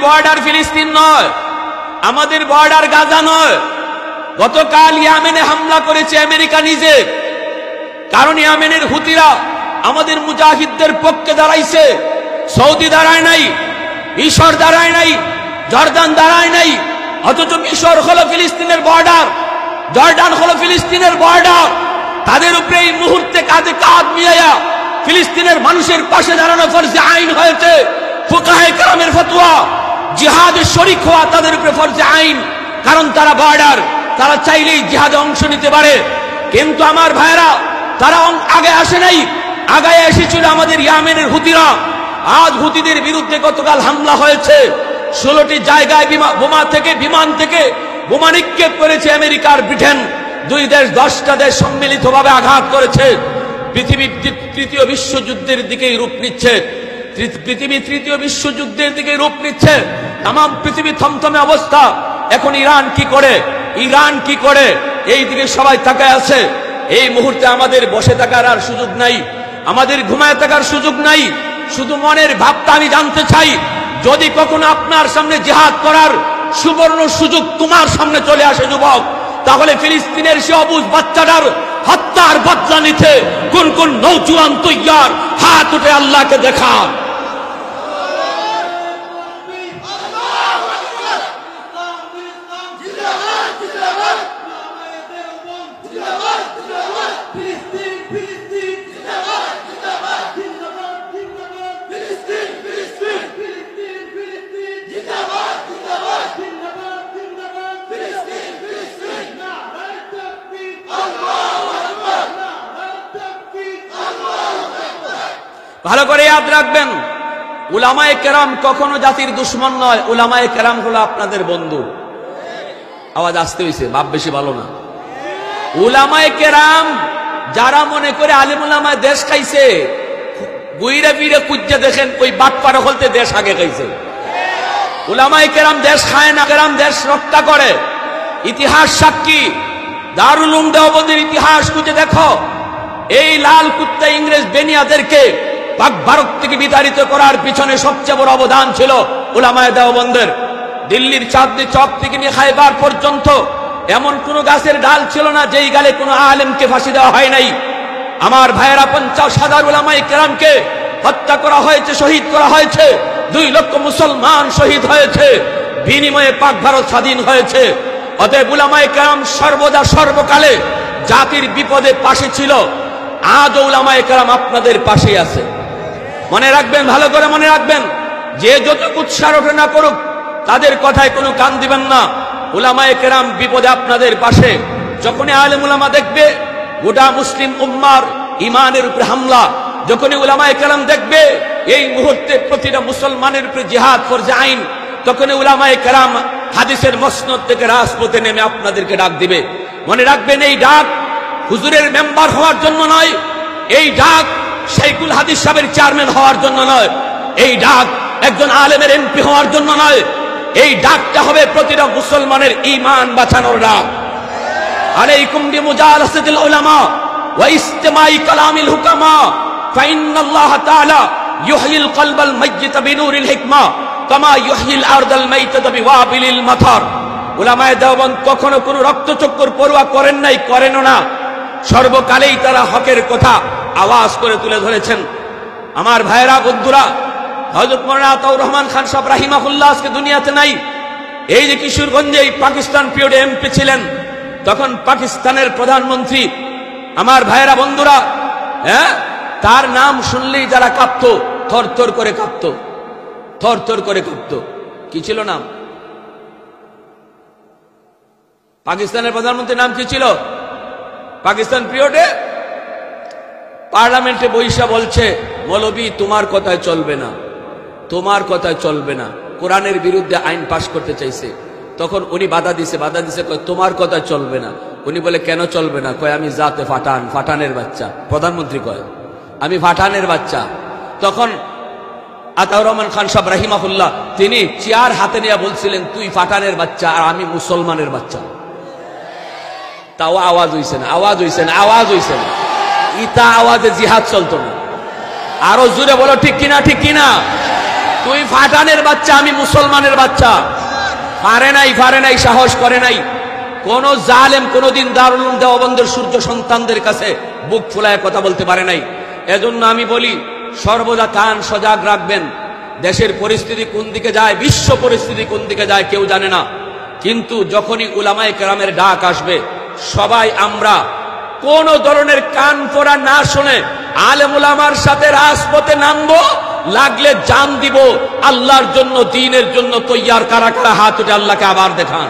Border ফিলিস্তিন নয়, আমাদের বর্ডার গাজা নয়। গতকাল ইয়েমেনে হামলা করেছে আমেরিকা নিজে, কারণ ইয়েমেনের হুতিরা আমাদের মুজাহিদদের পক্ষে দাঁড়াইছে। সৌদি দাঁড়ায় নাই, মিশর দাঁড়ায় নাই, জর্দান দাঁড়ায় নাই, অথচ মিশর হলো ফিলিস্তিনের বর্ডার, জর্দান হলো ফিলিস্তিনের বর্ডার। তাদের উপরে এই মুহূর্তে কাঁধে কাঁধ মিলাইয়া ফিলিস্তিনের মানুষের পাশে দাঁড়ানো ফরজে আইন হয়েছে। ফুকাহে কেরামের ফতোয়া, জিহাদে শরীক হওয়া তাদের উপরে ফরজে আইন, কারণ তারা বর্ডার, তারা চাইলেই জিহাদে অংশ নিতে পারে। কিন্তু আমার ভাইরা, তারা আগে আসে নাই, আগায় এসেছিল আমাদের ইয়েমেনের হুতিরা। আজ হুতিদের বিরুদ্ধে গতকাল হামলা হয়েছে, 16টি জায়গায় বিমান থেকে বোমা নিক্ষেপ করেছে আমেরিকার ব্রিটেন। দুই দেশ 10টা দেশ সম্মিলিতভাবে আঘাত করেছে। পৃথিবী তৃতীয় বিশ্বযুদ্ধের দিকেই রূপ নিচ্ছে, পৃথিবী তৃতীয় বিশ্বযুদ্ধের দিকে রূপ নিচ্ছে। তাম পৃথিবী থমথমে অবস্থা। এখন ইরান কি করে, ইরান কি করে, এই দিকে সবাই তাকায় আছে। এই মুহূর্তে আমাদের বসে থাকার আর সুযোগ নাই, আমাদের ঘুমায় থাকার সুযোগ নাই। শুধু মনের ভাবটা আমি জানতে চাই, যদি কখনো আপনার সামনে জিহাদ করার সুবর্ণ সুযোগ তোমার সামনে চলে আসে যুবক, তাহলে ফিলিস্তিনের সে অবুঝ বাচ্চাটার হত্যার বদলা নিতে কোন কোন নৌজওয়ান তৈয়ার, হাত উঠে আল্লাহকে দেখা। ভালো করে ইয়াদ রাখবেন, উলামায়ে কেরাম কখনো জাতির দুশ্মন নয়, উলামায়ে কেরাম হলো আপনাদের বন্ধু। আওয়াজ আসতে হইছে, বাপ বেশি ভালো না। উলামায়ে কেরাম যারা মনে করে আলেম উলামায়ে দেশ খাইছে, গুইরে ফিরে কুজ্জে দেখেন ওই বাটপাড়া হলতে দেশ আগে খাইছে। উলামায়ে কেরাম দেশ খায় না, কেরাম দেশ রক্ষা করে। ইতিহাস সাক্ষী, দারুল উলুম দেওবন্দের ইতিহাস খুঁজে দেখো। এই লাল কুত্তা ইংরেজ বেনিয়াদেরকে পাক ভারত থেকে বিতাড়িত করার পিছনে সবচেয়ে বড় অবদান ছিল উলামায়ে দেওবন্দের। দিল্লির চাঁদনি চক থেকে নিয়ে খাইবার পর্যন্ত এমন কোন গাছের ডাল ছিল না যেই গালে কোনো আলেমকে ফাঁসি দেওয়া হয় নাই। আমার ভাইয়েরা 50,000 উলামায়ে কেরামকে হত্যা করা হয়েছে, শহীদ করা হয়েছে। 2 লক্ষ মুসলমান শহীদ হয়েছে, বিনিময়ে পাক ভারত স্বাধীন হয়েছে। অতএব উলামায়ে কেরাম সর্বদা সর্বকালে জাতির বিপদে পাশে ছিল। আজ উলামায়ে কেরাম আপনাদের পাশেই আছে। মনে রাখবেন, ভালো করে মনে রাখবেন, যে যত কুৎসার ওঠে না করুক তাদের কথায় কোনো কান দিবেন না। উলামায়ে কেরাম বিপদে আপনাদের পাশে। যখনই আলেম উলামা দেখবে গোটা মুসলিম উম্মার ইমানের উপরে হামলা, যখনই উলামায়ে কেরাম দেখবে এই মুহূর্তে প্রতিটা মুসলমানের উপরে জিহাদ ফরজে আইন, তখনই উলামায়ে কেরাম হাদিসের মসনদ থেকে রাজপথে নেমে আপনাদেরকে ডাক দিবে। মনে রাখবেন, এই ডাক হুজুরের মেম্বার হওয়ার জন্য নয়, এই ডাক শাইখুল হাদিস সাহেবের চেয়ারম্যান হওয়ার জন্য নয়, এই ডাক একজন আলেমের এমপি হওয়ার জন্য নয়। এই ডাকটা হবে প্রতিটা মুসলমানের ঈমান বাঁচানোর ডাক। আলাইকুম বিমুজালাসাতিল উলামা ওয়া ইস্তিমাই কালামিল হুকামা ফাইন্নাল্লাহ তাআলা ইউহয়িল কলবাল মাইয়িতা বিনুরিল হিকমা কামা ইউহয়িল আরদাল মাইতাতা বিওয়াবিলিল মাতার। উলামায়ে দেওবন্দ কখনো কোনো রক্তচক্ষুর পরোয়া করেন নাই, করেনও না। সর্বকালেই তারা হকের কথা আওয়াজ করে তুলে ধরেছেন। আমার ভাইরা বন্ধুরা, হযরত মাওলানা আতাউর রহমান খান সাহেব রাহিমাহুল্লাহ আজকে দুনিয়াতে নাই। এই যে কিশোরগঞ্জে পাকিস্তান পিরিয়ডে এমপি ছিলেন, তখন পাকিস্তানের প্রধানমন্ত্রী, আমার ভাইরা বন্ধুরা, তার নাম শুনলেই যারা কাঁপতো, থরথর করে কাঁপতো, থরথর করে কাঁপতো। কি ছিল নাম? পাকিস্তানের প্রধানমন্ত্রীর নাম কি ছিল? পাকিস্তান পিরিয়ডে পার্লামেন্টে বৈশা বলছে, মৌলবী তোমার কথায় চলবে না, তোমার কথায় চলবে না। কোরআনের বিরুদ্ধে আইন পাশ করতে চাইছে, তখন উনি বাধা দিছে, কয় তোমার কথায় চলবে না। উনি বলে কেন চলবে না? কয় আমি জাতে ফাটান, ফাটানের বাচ্চা। প্রধানমন্ত্রী কয় আমি ফাটানের বাচ্চা। তখন আতাউর রহমান খান সাহেব রাহিমাহুল্লাহ তিনি চেয়ার হাতে নিয়ে বলছিলেন, তুই ফাটানের বাচ্চা আর আমি মুসলমানের বাচ্চা। তাও আওয়াজ হইছে না, আওয়াজ হইছে না, আওয়াজ হইছে না। ইতা আওয়াজে জিহাদ চলতো না। আরো জোরে বলো ঠিক কিনা, ঠিক কিনা। তুই ফাটানের বাচ্চা, আমি মুসলমানের বাচ্চা। পারে নাই, সাহস করে নাই। কোন জালেম কোনদিন দারুল উলুম দেওবন্দের সূর্য সন্তানদের কাছে বুক ফুলায় কথা বলতে পারে নাই। এজন্য আমি বলি, সর্বদা কান সজাগ রাখবেন। দেশের পরিস্থিতি কোন দিকে যায়, বিশ্ব পরিস্থিতি কোন দিকে যায় কেউ জানে না, কিন্তু যখনই উলামায়ে কেরামের ডাক আসবে, সবাই আমরা কোন ধরনের কান পড়া না শুনে আলেম উলামার সাথে রাজপথে নামবো, লাগলে জান দিব। আল্লাহর জন্য, দ্বীনের জন্য তৈয়ার কারা কারা হাত উঠে আল্লাহকে আবার দেখান।